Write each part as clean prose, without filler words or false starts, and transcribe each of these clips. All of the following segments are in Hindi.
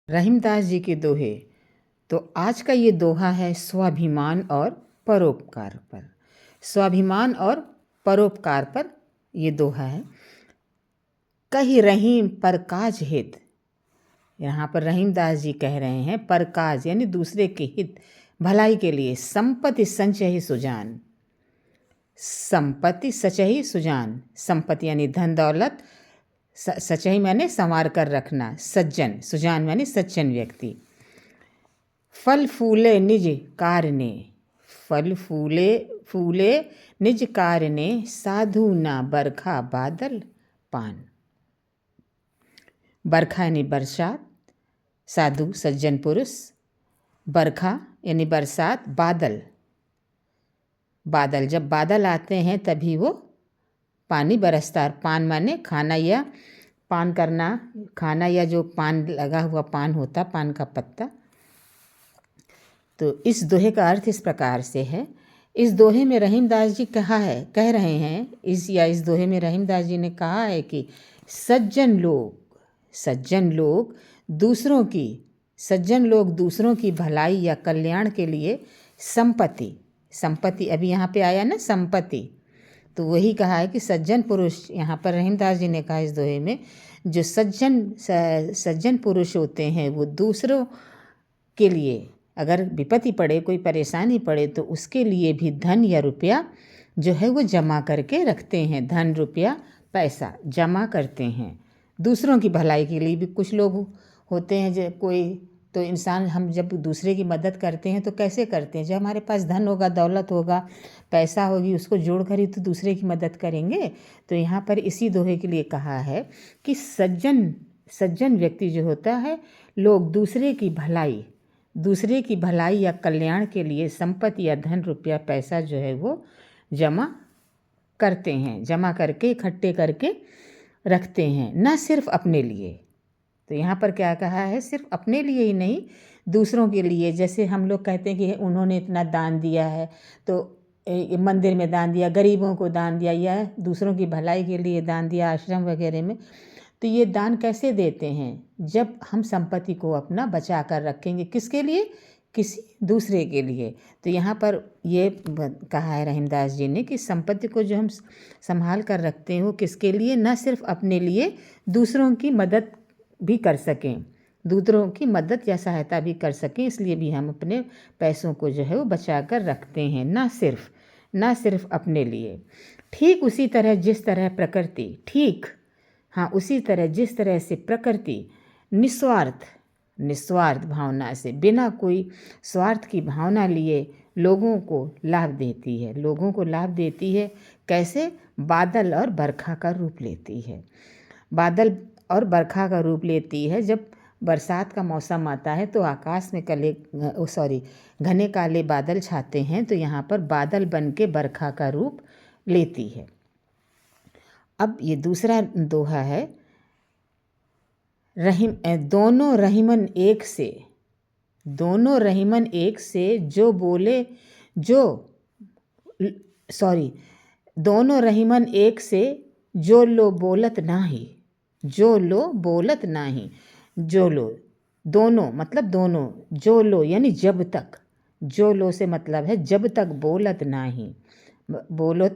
रहीमदास जी के दोहे। तो आज का ये दोहा है स्वाभिमान और परोपकार पर। स्वाभिमान और परोपकार पर ये दोहा है। कही रहीम परकाज हित। यहाँ पर रहीमदास जी कह रहे हैं परकाज यानी दूसरे के हित भलाई के लिए संपत्ति संचयी सुजान। संपत्ति सचही सुजान, संपत्ति यानी धन दौलत, सचही माने संवार कर रखना, सज्जन, सुजान माने सज्जन व्यक्ति। फल फूले निज कारने, फल फूले फूले निज कारने, साधु ना बरखा बादल पान। बरखा यानी बरसात, साधु सज्जन पुरुष, बरखा यानी बरसात, बादल, बादल जब बादल आते हैं तभी वो पानी बरसता है। पान माने खाना या पान करना, खाना या जो पान लगा हुआ पान होता, पान का पत्ता। तो इस दोहे का अर्थ इस प्रकार से है। इस दोहे में रहीमदास जी कह रहे हैं इस दोहे में रहीमदास जी ने कहा है कि सज्जन लोग दूसरों की भलाई या कल्याण के लिए संपत्ति अभी यहाँ पे आया ना संपत्ति, तो वही कहा है कि सज्जन पुरुष, यहाँ पर रहीमदास जी ने कहा इस दोहे में जो सज्जन पुरुष होते हैं वो दूसरों के लिए अगर विपत्ति पड़े, कोई परेशानी पड़े तो उसके लिए भी धन या रुपया जो है वो जमा करके रखते हैं। धन रुपया पैसा जमा करते हैं दूसरों की भलाई के लिए भी। कुछ लोग होते हैं जो कोई तो इंसान, हम जब दूसरे की मदद करते हैं तो कैसे करते हैं? जब हमारे पास धन होगा, दौलत होगा, पैसा होगी, उसको जोड़ कर ही तो दूसरे की मदद करेंगे। तो यहाँ पर इसी दोहे के लिए कहा है कि सज्जन व्यक्ति जो होता है, लोग दूसरे की भलाई या कल्याण के लिए संपत्ति या धन रुपया पैसा जो है वो जमा करते हैं, जमा करके इकट्ठे करके रखते हैं, न सिर्फ अपने लिए। तो यहाँ पर क्या कहा है, सिर्फ अपने लिए ही नहीं, दूसरों के लिए। जैसे हम लोग कहते हैं कि उन्होंने इतना दान दिया है तो मंदिर में दान दिया, गरीबों को दान दिया, या दूसरों की भलाई के लिए दान दिया आश्रम वगैरह में। तो ये दान कैसे देते हैं? जब हम संपत्ति को अपना बचा कर रखेंगे, किसके लिए? किसी दूसरे के लिए। तो यहाँ पर ये कहा है रहीमदास जी ने कि संपत्ति को जो हम संभाल कर रखते हैं वो किसके लिए? न सिर्फ अपने लिए, दूसरों की मदद भी कर सकें, दूसरों की मदद या सहायता भी कर सकें, इसलिए भी हम अपने पैसों को जो है वो बचा कर रखते हैं, न सिर्फ अपने लिए। ठीक उसी तरह जिस तरह प्रकृति उसी तरह जिस तरह से प्रकृति निस्वार्थ भावना से, बिना कोई स्वार्थ की भावना लिए लोगों को लाभ देती है। कैसे? बादल और बरखा का रूप लेती है। बादल और बरखा का रूप लेती है। जब बरसात का मौसम आता है तो आकाश में घने काले बादल छाते हैं, तो यहाँ पर बादल बन के बरखा का रूप लेती है। अब ये दूसरा दोहा है, दोनों रहीमन एक से दोनों रहीमन एक से जो लो बोलत नाही। जो लो दोनों मतलब दोनों, जो लो यानी जब तक, जो लो से मतलब है जब तक बोलत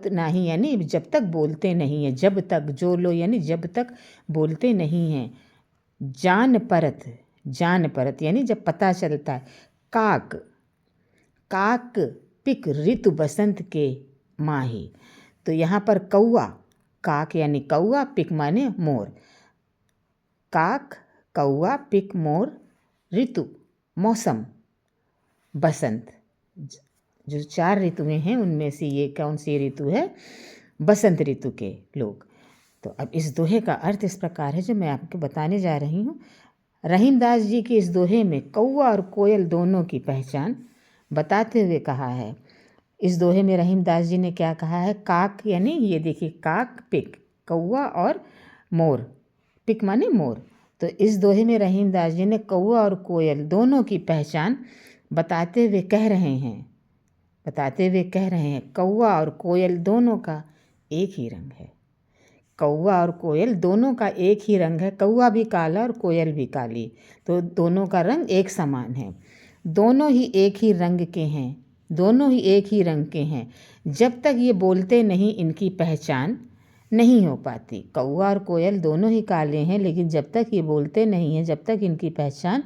नाही यानी जब तक बोलते नहीं हैं, जब तक, जो लो यानी जब तक बोलते नहीं हैं। जान परत यानी जब पता चलता है। काक पिक ऋतु बसंत के माही। तो यहाँ पर काक यानी कौआ, पिक माने मोर। काक, कौआ, पिक, मोर, ऋतु मौसम, बसंत, जो 4 ऋतुएं हैं उनमें से ये कौन सी ऋतु है? बसंत ऋतु के लोग। तो अब इस दोहे का अर्थ इस प्रकार है जो मैं आपको बताने जा रही हूँ। रहीमदास जी के इस दोहे में कौआ और कोयल दोनों की पहचान बताते हुए कहा है। इस दोहे में रहीमदास जी ने क्या कहा है? काक यानी ये देखिए, काक, पिक, कौआ और मोर, पिक माने मोर। तो इस दोहे में रहीमदास जी ने कौआ और कोयल दोनों की पहचान बताते हुए कह रहे हैं कौआ और कोयल दोनों का एक ही रंग है। कौवा और कोयल दोनों का एक ही रंग है, कौवा भी काला और कोयल भी काली, तो दोनों का रंग एक समान है। दोनों ही एक ही रंग के हैं, दोनों ही एक ही रंग के हैं। जब तक ये बोलते नहीं इनकी पहचान नहीं हो पाती। कौवा और कोयल दोनों ही काले हैं, लेकिन जब तक ये बोलते नहीं हैं, जब तक इनकी पहचान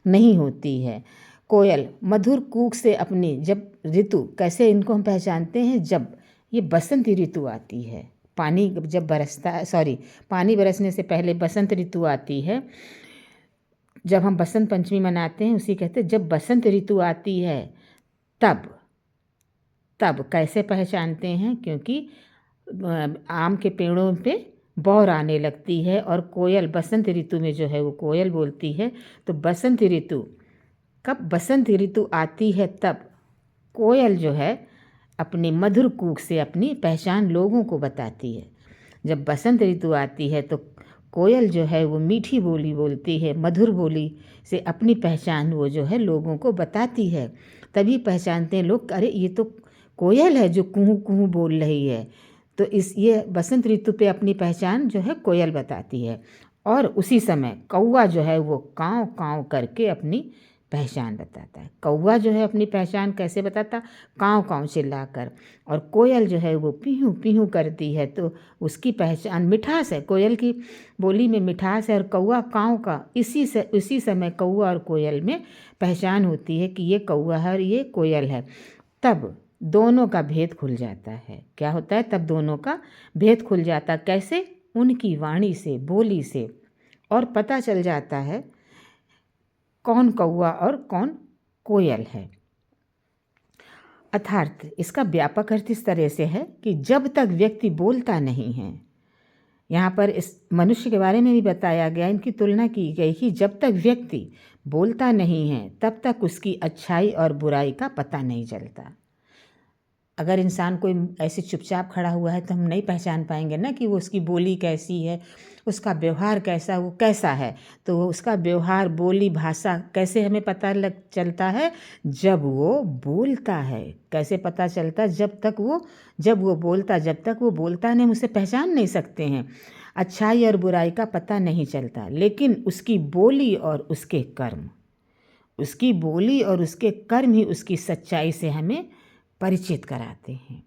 नहीं होती है। कोयल मधुर कूक से अपनी जब ऋतु, कैसे इनको हम पहचानते हैं, जब ये बसंत ऋतु आती है, पानी जब बरसता है, पानी बरसने से पहले बसंत ऋतु आती है। जब हम बसंत पंचमी मनाते हैं उसी कहते हैं, जब बसंत ऋतु आती है तब कैसे पहचानते हैं, क्योंकि आम के पेड़ों पे बौर आने लगती है और कोयल बसंत ऋतु में जो है वो कोयल बोलती है। तो बसंत ऋतु, कब बसंत ऋतु आती है तब कोयल जो है अपनी मधुर कूक से अपनी पहचान लोगों को बताती है। जब बसंत ऋतु आती है तो कोयल जो है वो मीठी बोली बोलती है, मधुर बोली से अपनी पहचान वो जो है लोगों को बताती है। तभी पहचानते हैं लोग, अरे ये तो कोयल है जो कुहू कुहू बोल रही है। तो ये बसंत ऋतु पे अपनी पहचान जो है कोयल बताती है। और उसी समय कौवा जो है वो काँव काँव करके अपनी पहचान बताता है। कौवा जो है अपनी पहचान कैसे बताता, काँव काँव चिल्लाकर, और कोयल जो है वो पीहू पीहू करती है। तो उसकी पहचान मिठास है, कोयल की बोली में मिठास है और कौवा काँव का इसी समय कौवा और कोयल में पहचान होती है कि ये कौवा है और ये कोयल है। तब दोनों का भेद खुल जाता है। क्या होता है, तब दोनों का भेद खुल जाता, कैसे, उनकी वाणी से, बोली से, और पता चल जाता है कौन कौवा और कौन कोयल है। अर्थात इसका व्यापक अर्थ इस तरह से है कि जब तक व्यक्ति बोलता नहीं है, यहाँ पर इस मनुष्य के बारे में भी बताया गया, इनकी तुलना की गई कि जब तक व्यक्ति बोलता नहीं है तब तक उसकी अच्छाई और बुराई का पता नहीं चलता। अगर इंसान कोई ऐसे चुपचाप खड़ा हुआ है तो हम नहीं पहचान पाएंगे ना कि वो उसकी बोली कैसी है, उसका व्यवहार कैसा, वो कैसा है। तो उसका व्यवहार, बोली, भाषा कैसे हमें पता चलता है, जब वो बोलता है। कैसे पता चलता है, जब वो बोलता नहीं, हम उसे पहचान नहीं सकते हैं। अच्छाई और बुराई का पता नहीं चलता, लेकिन उसकी बोली और उसके कर्म ही उसकी सच्चाई से हमें परिचित कराते हैं।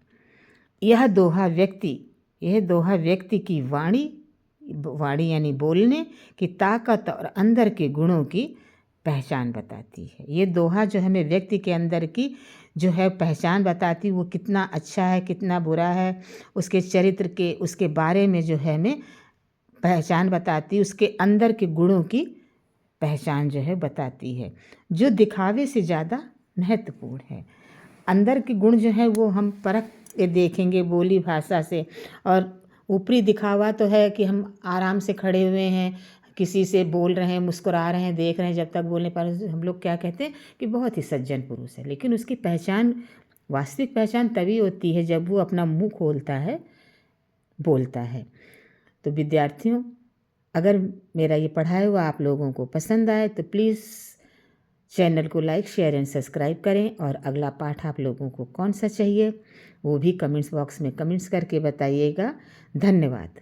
यह दोहा व्यक्ति की वाणी यानी बोलने की ताकत और अंदर के गुणों की पहचान बताती है। ये दोहा जो हमें व्यक्ति के अंदर की जो है पहचान बताती, वो कितना अच्छा है, कितना बुरा है, उसके चरित्र के, उसके बारे में जो है हमें पहचान बताती, उसके अंदर के गुणों की पहचान जो है बताती है, जो दिखावे से ज़्यादा महत्वपूर्ण है। अंदर के गुण जो है वो हम परख के देखेंगे बोली भाषा से, और ऊपरी दिखावा तो है कि हम आराम से खड़े हुए हैं, किसी से बोल रहे हैं, मुस्कुरा रहे हैं, देख रहे हैं, जब तक बोलने पर हम लोग क्या कहते हैं कि बहुत ही सज्जन पुरुष है। लेकिन उसकी पहचान, वास्तविक पहचान तभी होती है जब वो अपना मुंह खोलता है, बोलता है। तो विद्यार्थियों, अगर मेरा ये पढ़ाया हुआ आप लोगों को पसंद आए तो प्लीज़ चैनल को लाइक, शेयर एंड सब्सक्राइब करें। और अगला पाठ आप लोगों को कौन सा चाहिए वो भी कमेंट्स बॉक्स में कमेंट्स करके बताइएगा। धन्यवाद।